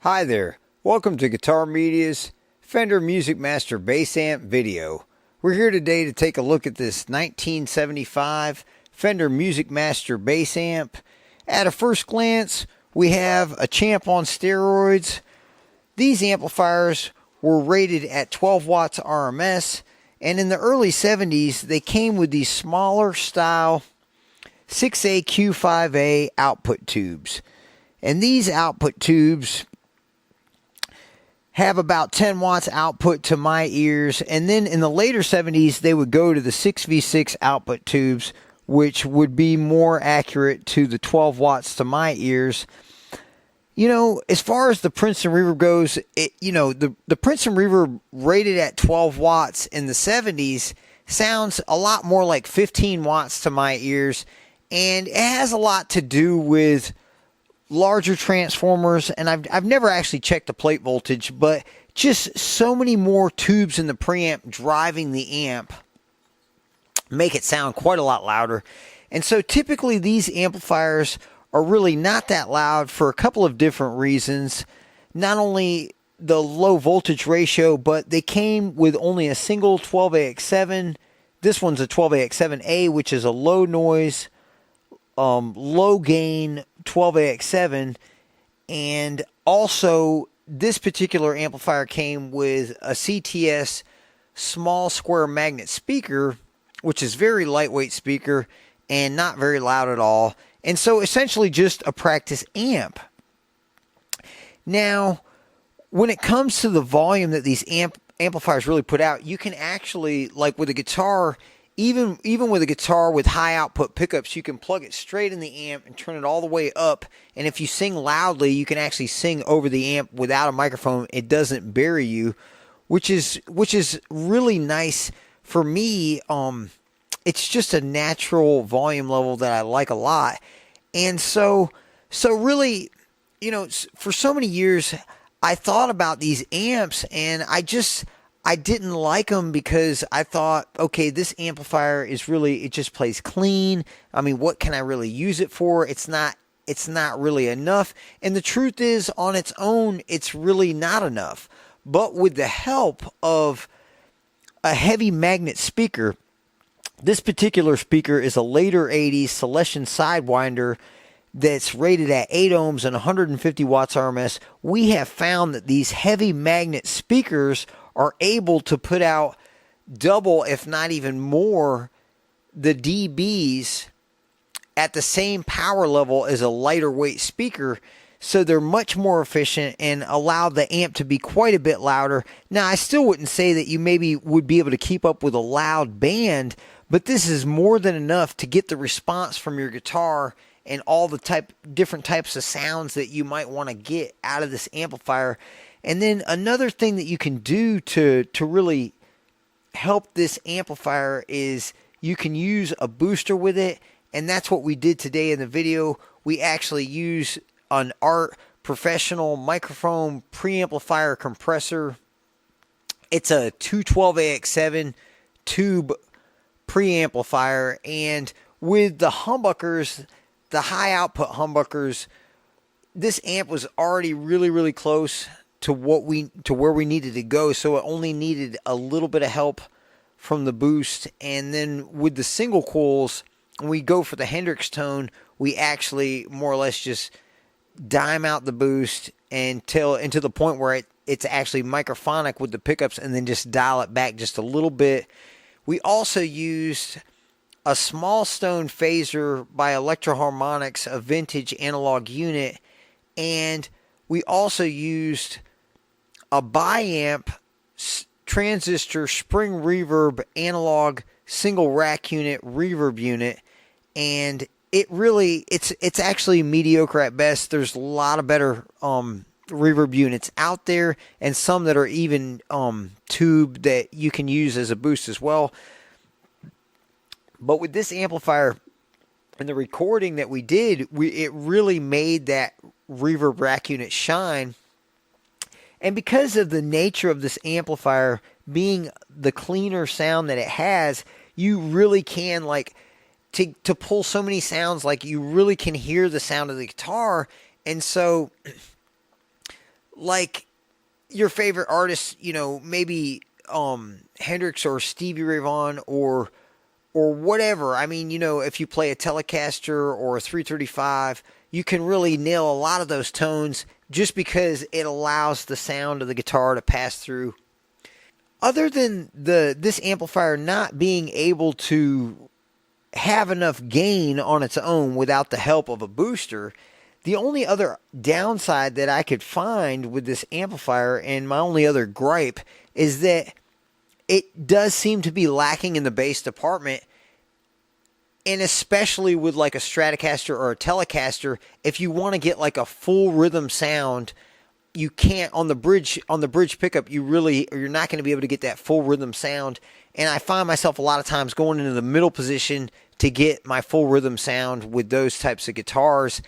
Hi there, welcome to Guitar Media's Fender Musicmaster bass amp video. We're here today to take a look at this 1975 Fender Musicmaster bass amp. At a first glance, we have a champ on steroids. These amplifiers were rated at 12 watts RMS, and in the early 70s, they came with these smaller style 6A Q5A output tubes. And these output tubes have about 10 watts output to my ears, and then in the later 70s they would go to the 6V6 output tubes, which would be more accurate to the 12 watts to my ears. You know, as far as the Princeton reverb goes, the Princeton reverb rated at 12 watts in the 70s sounds a lot more like 15 watts to my ears, and it has a lot to do with larger transformers, and I've never actually checked the plate voltage, but just so many more tubes in the preamp driving the amp make it sound quite a lot louder. And so typically these amplifiers are really not that loud for a couple of different reasons. Not only the low voltage ratio, but they came with only a single 12AX7. This one's a 12AX7A, which is a low noise, low gain 12AX7, and also this particular amplifier came with a CTS small square magnet speaker, which is very lightweight speaker and not very loud at all, and so essentially just a practice amp. Now, when it comes to the volume that these amplifiers really put out, you can actually, like with a guitar, even with a guitar with high output pickups, you can plug it straight in the amp and turn it all the way up. And if you sing loudly, you can actually sing over the amp without a microphone. It doesn't bury you, which is really nice for me. It's just a natural volume level that I like a lot. And so really, you know, for so many years, I thought about these amps, and I didn't like them because I thought, okay, this amplifier is really, it just plays clean. I mean, what can I really use it for? It's not really enough. And the truth is, on its own, it's really not enough. But with the help of a heavy magnet speaker, this particular speaker is a later 80s Celestion Sidewinder that's rated at 8 ohms and 150 watts RMS. We have found that these heavy magnet speakers are able to put out double, if not even more, the dBs at the same power level as a lighter weight speaker. So they're much more efficient and allow the amp to be quite a bit louder. Now, I still wouldn't say that you maybe would be able to keep up with a loud band, but this is more than enough to get the response from your guitar and all the different types of sounds that you might want to get out of this amplifier. And then another thing that you can do to really help this amplifier is you can use a booster with it, and that's what we did today in the video. We actually use an ART professional microphone preamplifier compressor. It's a 212AX7 tube preamplifier, and with the humbuckers, the high output humbuckers, this amp was already really close to where we needed to go, so it only needed a little bit of help from the boost. And then with the single coils, when we go for the Hendrix tone, we actually more or less just dime out the boost until to the point where it's actually microphonic with the pickups, and then just dial it back just a little bit. We also used a small stone phaser by Electro Harmonics, a vintage analog unit, and we also used a biamp transistor spring reverb analog single rack unit reverb unit, and it's actually mediocre at best. There's a lot of better reverb units out there, and some that are even tube that you can use as a boost as well. But with this amplifier and the recording that we did, it really made that reverb rack unit shine. And because of the nature of this amplifier being the cleaner sound that it has, you really can, like, to pull so many sounds, like, you really can hear the sound of the guitar. And so like your favorite artists, maybe Hendrix or Stevie Ray Vaughan or whatever. I mean, if you play a Telecaster or a 335, you can really nail a lot of those tones just because it allows the sound of the guitar to pass through. Other than this amplifier not being able to have enough gain on its own without the help of a booster, the only other downside that I could find with this amplifier, and my only other gripe, is that it does seem to be lacking in the bass department. And especially with like a Stratocaster or a Telecaster, if you want to get like a full rhythm sound, you can't on the bridge pickup. You're not going to be able to get that full rhythm sound. And I find myself a lot of times going into the middle position to get my full rhythm sound with those types of guitars.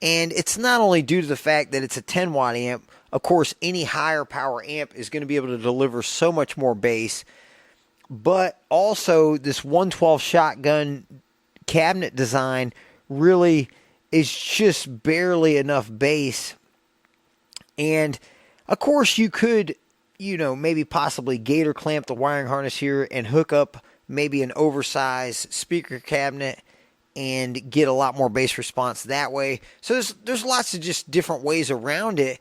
And it's not only due to the fact that it's a 10 watt amp. Of course, any higher power amp is going to be able to deliver so much more bass. But also this 112 shotgun cabinet design really is just barely enough bass. And of course you could, maybe possibly gator clamp the wiring harness here and hook up maybe an oversized speaker cabinet and get a lot more bass response that way. So there's lots of just different ways around it.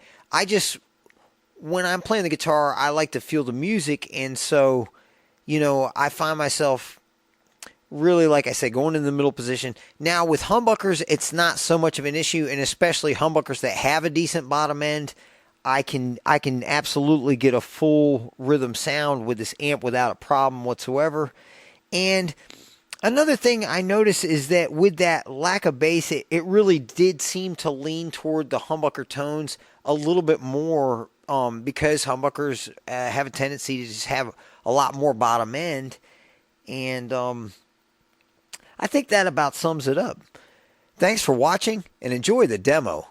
When I'm playing the guitar, I like to feel the music, and so, I find myself really, like I said, going in the middle position. Now, with humbuckers, it's not so much of an issue, and especially humbuckers that have a decent bottom end, I can absolutely get a full rhythm sound with this amp without a problem whatsoever. And another thing I noticed is that with that lack of bass, it really did seem to lean toward the humbucker tones a little bit more, because humbuckers have a tendency to just have a lot more bottom end. And I think that about sums it up. Thanks for watching and enjoy the demo.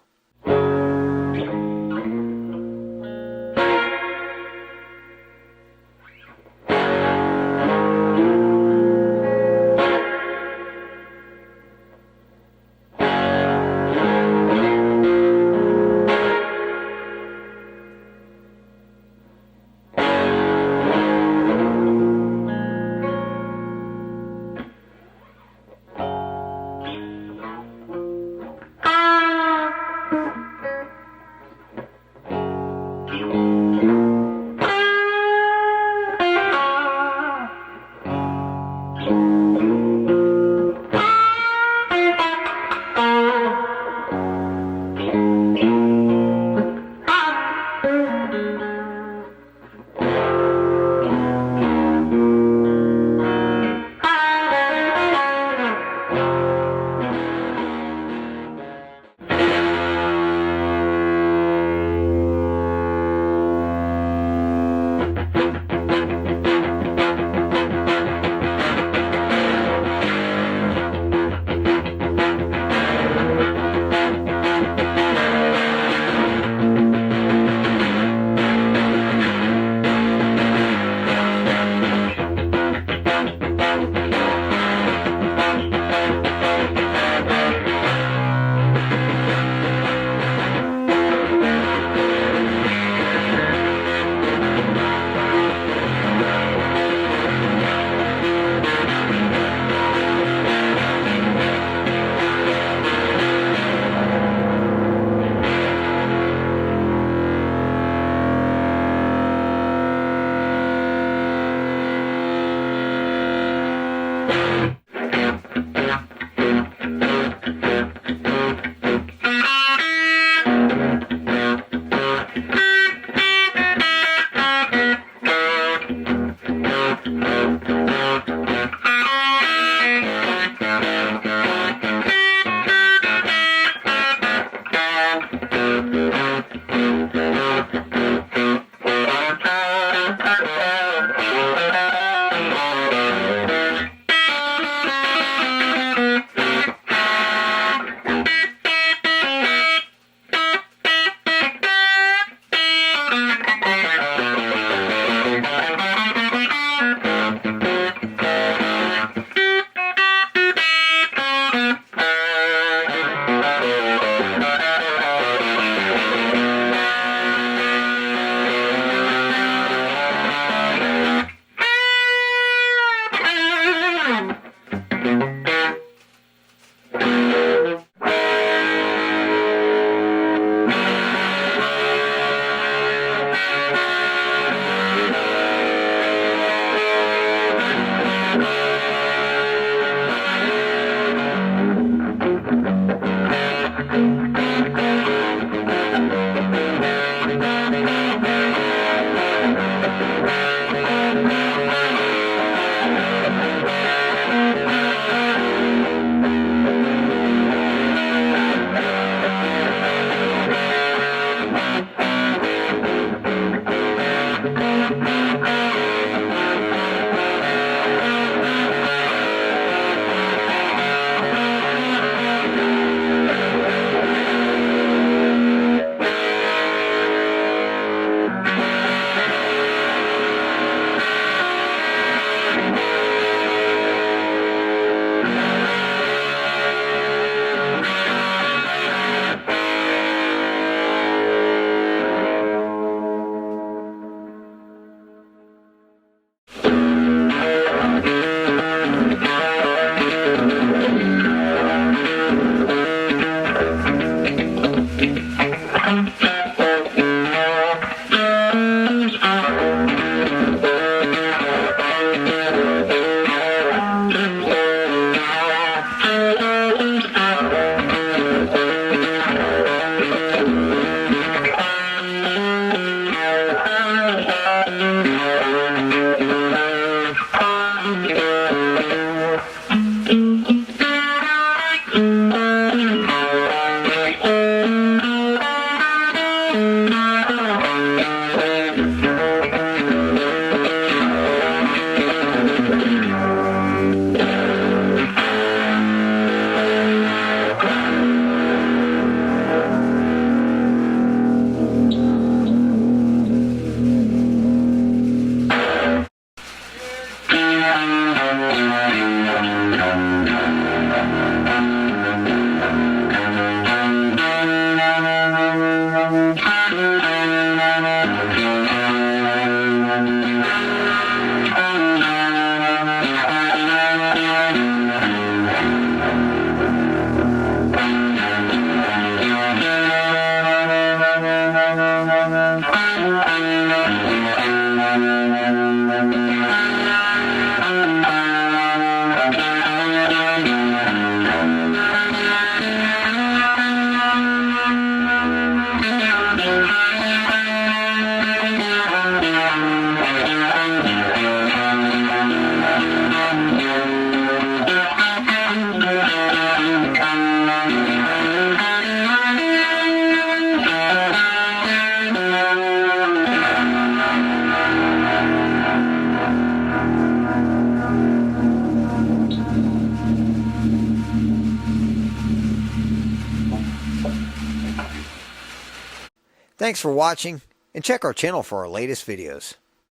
Thanks for watching, and check our channel for our latest videos.